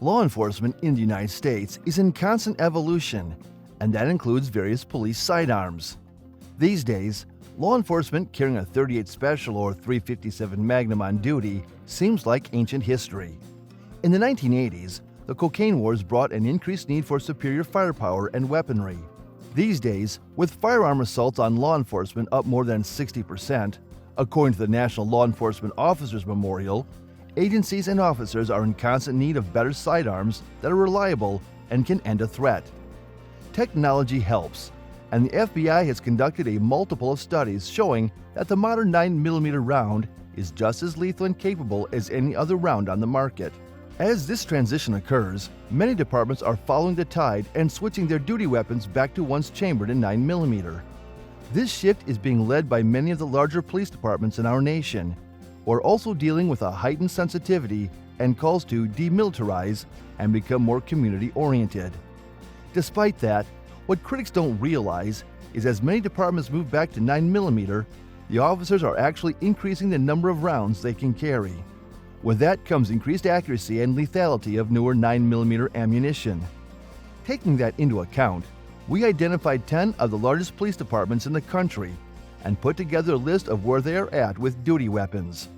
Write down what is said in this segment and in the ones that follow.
Law enforcement in the United States is in constant evolution, and that includes various police sidearms. These days, law enforcement carrying a .38 Special or .357 Magnum on duty seems like ancient history. In the 1980s, the cocaine wars brought an increased need for superior firepower and weaponry. These days, with firearm assaults on law enforcement up more than 60%, according to the National Law Enforcement Officers Memorial, agencies and officers are in constant need of better sidearms that are reliable and can end a threat. Technology helps, and the FBI has conducted a multiple of studies showing that the modern 9mm round is just as lethal and capable as any other round on the market. As this transition occurs, many departments are following the tide and switching their duty weapons back to ones chambered in 9mm. This shift is being led by many of the larger police departments in our nation, who are also dealing with a heightened sensitivity and calls to demilitarize and become more community-oriented. Despite that, what critics don't realize is as many departments move back to 9mm, the officers are actually increasing the number of rounds they can carry. With that comes increased accuracy and lethality of newer 9mm ammunition. Taking that into account, we identified 10 of the largest police departments in the country and put together a list of where they are at with duty weapons.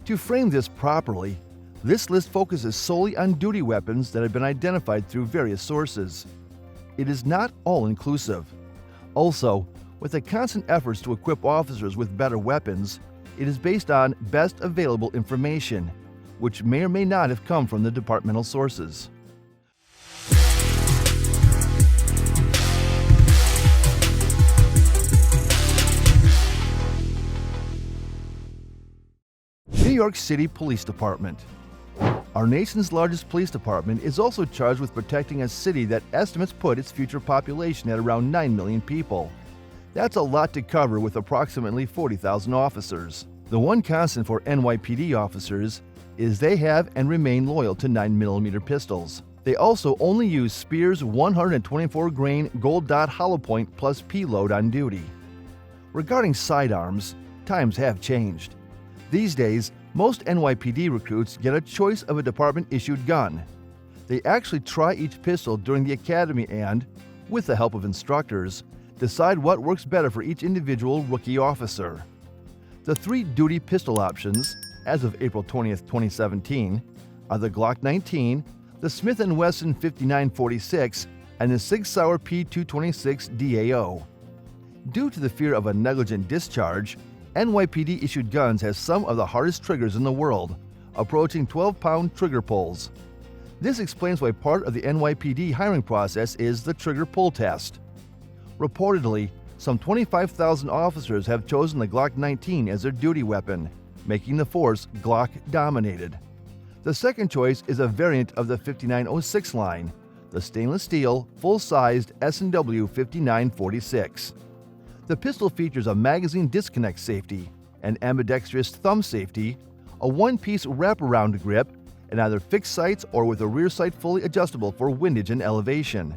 To frame this properly, this list focuses solely on duty weapons that have been identified through various sources. It is not all-inclusive. Also, with the constant efforts to equip officers with better weapons, it is based on best available information, which may or may not have come from the departmental sources. New York City Police Department. Our nation's largest police department is also charged with protecting a city that estimates put its future population at around 9 million people. That's a lot to cover with approximately 40,000 officers. The one constant for NYPD officers is they have and remain loyal to 9mm pistols. They also only use Speer's 124-grain gold dot hollow point plus P-load on duty. Regarding sidearms, times have changed. These days, most NYPD recruits get a choice of a department-issued gun. They actually try each pistol during the academy and, with the help of instructors, decide what works better for each individual rookie officer. The three duty pistol options, as of April 20, 2017, are the Glock 19, the Smith & Wesson 5946, and the Sig Sauer P226 DAO. Due to the fear of a negligent discharge, NYPD issued guns has some of the hardest triggers in the world, approaching 12-pound trigger pulls. This explains why part of the NYPD hiring process is the trigger pull test. Reportedly, some 25,000 officers have chosen the Glock 19 as their duty weapon, making the force Glock-dominated. The second choice is a variant of the 5906 line, the stainless steel, full-sized S&W 5946. The pistol features a magazine disconnect safety, an ambidextrous thumb safety, a one-piece wraparound grip, and either fixed sights or with a rear sight fully adjustable for windage and elevation.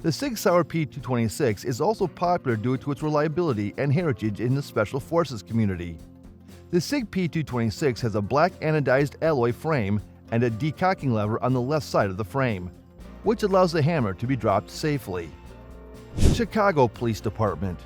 The Sig Sauer P226 is also popular due to its reliability and heritage in the Special Forces community. The Sig P226 has a black anodized alloy frame and a decocking lever on the left side of the frame, which allows the hammer to be dropped safely. Chicago Police Department.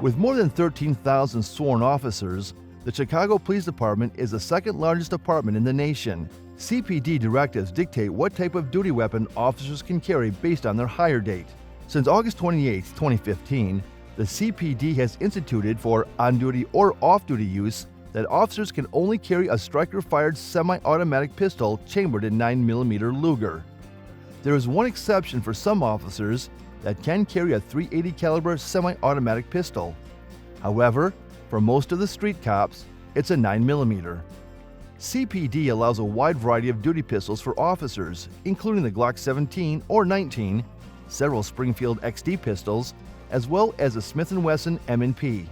With more than 13,000 sworn officers, the Chicago Police Department is the second largest department in the nation. CPD directives dictate what type of duty weapon officers can carry based on their hire date. Since August 28, 2015, the CPD has instituted for on-duty or off-duty use that officers can only carry a striker-fired semi-automatic pistol chambered in 9mm Luger. There is one exception for some officers that can carry a .380 caliber semi-automatic pistol. However, for most of the street cops, it's a 9mm. CPD allows a wide variety of duty pistols for officers, including the Glock 17 or 19, several Springfield XD pistols, as well as a Smith & Wesson M&P.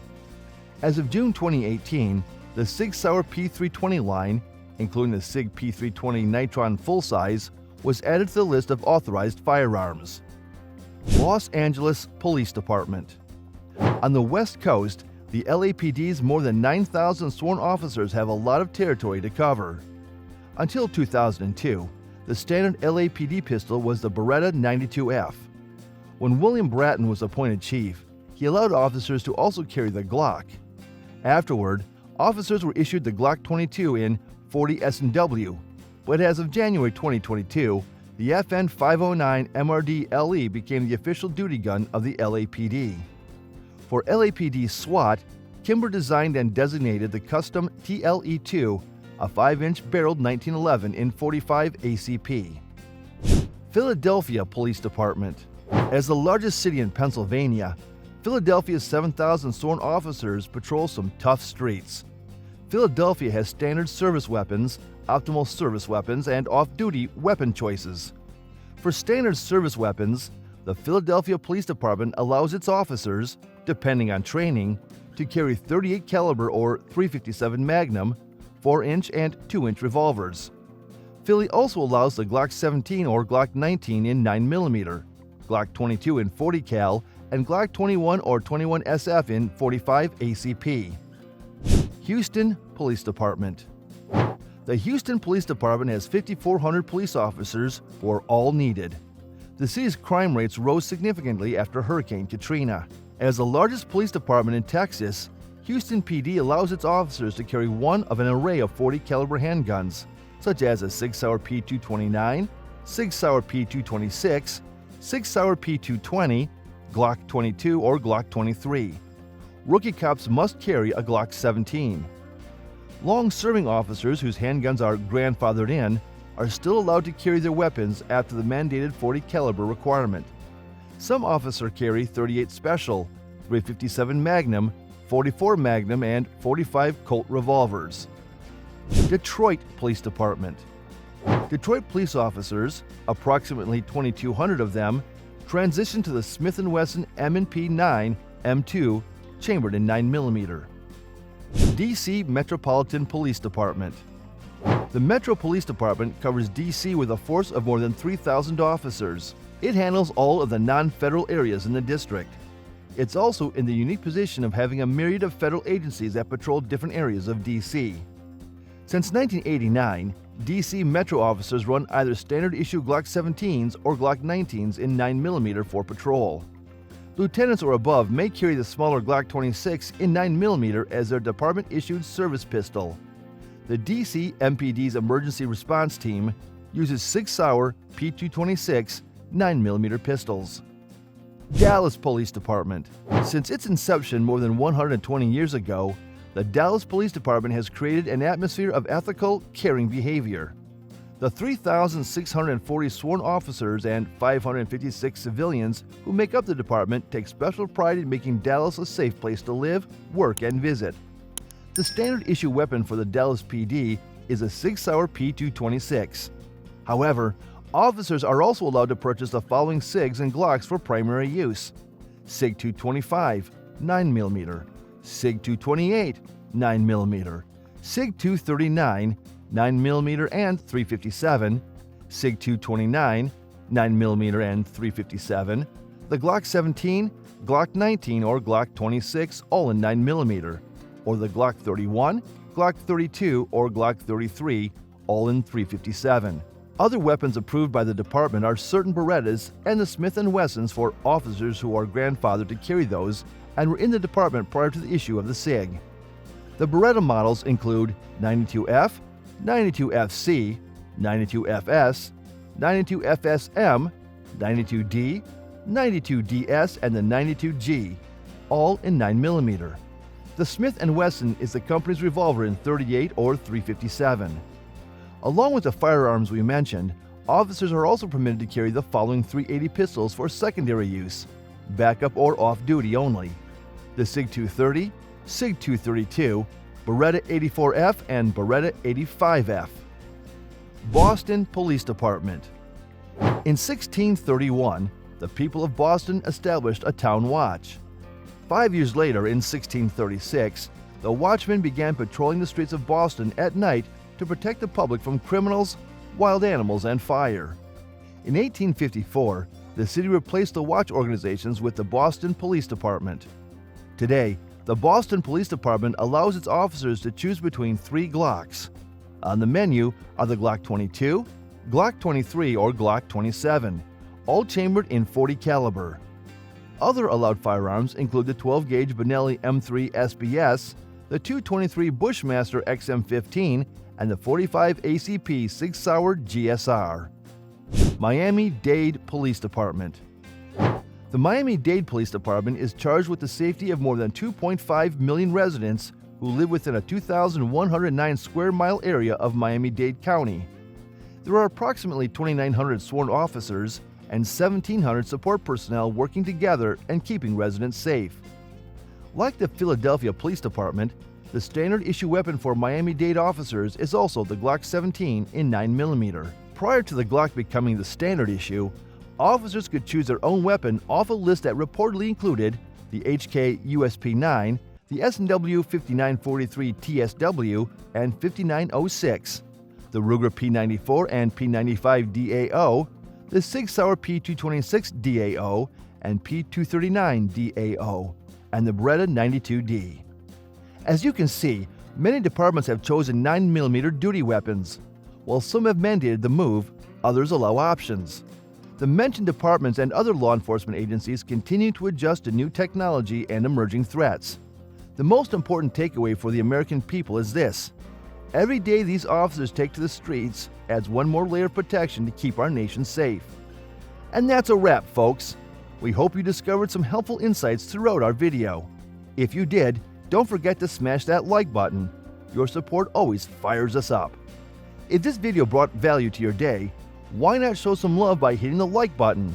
As of June 2018, the Sig Sauer P320 line, including the Sig P320 Nitron full-size, was added to the list of authorized firearms. Los Angeles Police Department. On the West Coast, the LAPD's more than 9,000 sworn officers have a lot of territory to cover. Until 2002, The standard LAPD pistol was the Beretta 92F. When William Bratton was appointed chief, he allowed officers to also carry the Glock. Afterward, officers were issued the Glock 22 in 40 S&W, but as of January 2022, the FN 509 MRD LE became the official duty gun of the LAPD. For LAPD SWAT, Kimber designed and designated the custom TLE-2, a 5-inch barreled 1911 in 45 ACP. Philadelphia Police Department. As the largest city in Pennsylvania, Philadelphia's 7,000 sworn officers patrol some tough streets. Philadelphia has standard service weapons, optimal service weapons, and off-duty weapon choices. For standard service weapons, the Philadelphia Police Department allows its officers, depending on training, to carry 38 caliber or .357 Magnum, 4-inch and 2-inch revolvers. Philly also allows the Glock 17 or Glock 19 in 9mm, Glock 22 in 40 cal, and Glock 21 or 21 SF in 45 ACP. Houston Police Department. The Houston Police Department has 5,400 police officers for all needed. The city's crime rates rose significantly after Hurricane Katrina. As the largest police department in Texas, Houston PD allows its officers to carry one of an array of 40 caliber handguns, such as a Sig Sauer P229, Sig Sauer P226, Sig Sauer P220, Glock 22 or Glock 23. Rookie cops must carry a Glock 17. Long-serving officers whose handguns are grandfathered in are still allowed to carry their weapons after the mandated 40 caliber requirement. Some officers carry 38 Special, .357 Magnum, 44 Magnum, and 45 Colt revolvers. Detroit Police Department. Detroit police officers, approximately 2,200 of them, transitioned to the Smith & Wesson M&P 9 M2 chambered in 9mm. DC Metropolitan Police Department. The Metro Police Department covers DC with a force of more than 3,000 officers. It handles all of the non-federal areas in the district. It's also in the unique position of having a myriad of federal agencies that patrol different areas of DC. Since 1989, DC Metro officers run either standard-issue Glock 17s or Glock 19s in 9mm for patrol. Lieutenants or above may carry the smaller Glock 26 in 9mm as their department-issued service pistol. The DC MPD's emergency response team uses Sig Sauer P226 9mm pistols. Dallas Police Department. Since its inception more than 120 years ago, the Dallas Police Department has created an atmosphere of ethical, caring behavior. The 3,640 sworn officers and 556 civilians who make up the department take special pride in making Dallas a safe place to live, work, and visit. The standard issue weapon for the Dallas PD is a Sig Sauer P226. However, officers are also allowed to purchase the following SIGs and Glocks for primary use: Sig 225, 9mm, Sig 228, 9mm, Sig 239, 9mm and .357, Sig 229, 9mm and .357, the Glock 17, Glock 19 or Glock 26 all in 9mm, or the Glock 31, Glock 32 or Glock 33 all in .357. Other weapons approved by the department are certain Berettas and the Smith & Wessons for officers who are grandfathered to carry those and were in the department prior to the issue of the SIG. The Beretta models include 92F, 92FC, 92FS, 92FSM, 92D, 92DS, and the 92G, all in 9mm. The Smith & Wesson is the company's revolver in 38 or .357. Along with the firearms we mentioned, officers are also permitted to carry the following .380 pistols for secondary use, backup or off-duty only: the Sig 230, Sig 232, Beretta 84F, and Beretta 85F. Boston Police Department. In 1631, the people of Boston established a town watch. 5 years later, in 1636, the watchmen began patrolling the streets of Boston at night to protect the public from criminals, wild animals, and fire. In 1854, the city replaced the watch organizations with the Boston Police Department. Today, the Boston Police Department allows its officers to choose between 3 Glocks. On the menu are the Glock 22, Glock 23 or Glock 27, all chambered in .40 caliber. Other allowed firearms include the 12-gauge Benelli M3 SBS, the .223 Bushmaster XM15, and the .45 ACP Sig Sauer GSR. Miami-Dade Police Department. The Miami-Dade Police Department is charged with the safety of more than 2.5 million residents who live within a 2,109 square mile area of Miami-Dade County. There are approximately 2,900 sworn officers and 1,700 support personnel working together and keeping residents safe. Like the Philadelphia Police Department, the standard issue weapon for Miami-Dade officers is also the Glock 17 in 9mm. Prior to the Glock becoming the standard issue, officers could choose their own weapon off a list that reportedly included the HK USP-9, the S&W 5943 TSW and 5906, the Ruger P94 and P95 DAO, the Sig Sauer P226 DAO and P239 DAO, and the Beretta 92D. As you can see, many departments have chosen 9mm duty weapons. While some have mandated the move, others allow options. The mentioned departments and other law enforcement agencies continue to adjust to new technology and emerging threats. The most important takeaway for the American people is this: every day these officers take to the streets adds one more layer of protection to keep our nation safe. And that's a wrap, folks. We hope you discovered some helpful insights throughout our video. If you did, don't forget to smash that like button. Your support always fires us up. If this video brought value to your day, why not show some love by hitting the like button?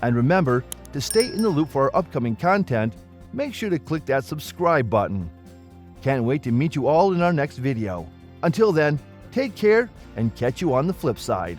And remember, to stay in the loop for our upcoming content, make sure to click that subscribe button. Can't wait to meet you all in our next video. Until then, take care and catch you on the flip side.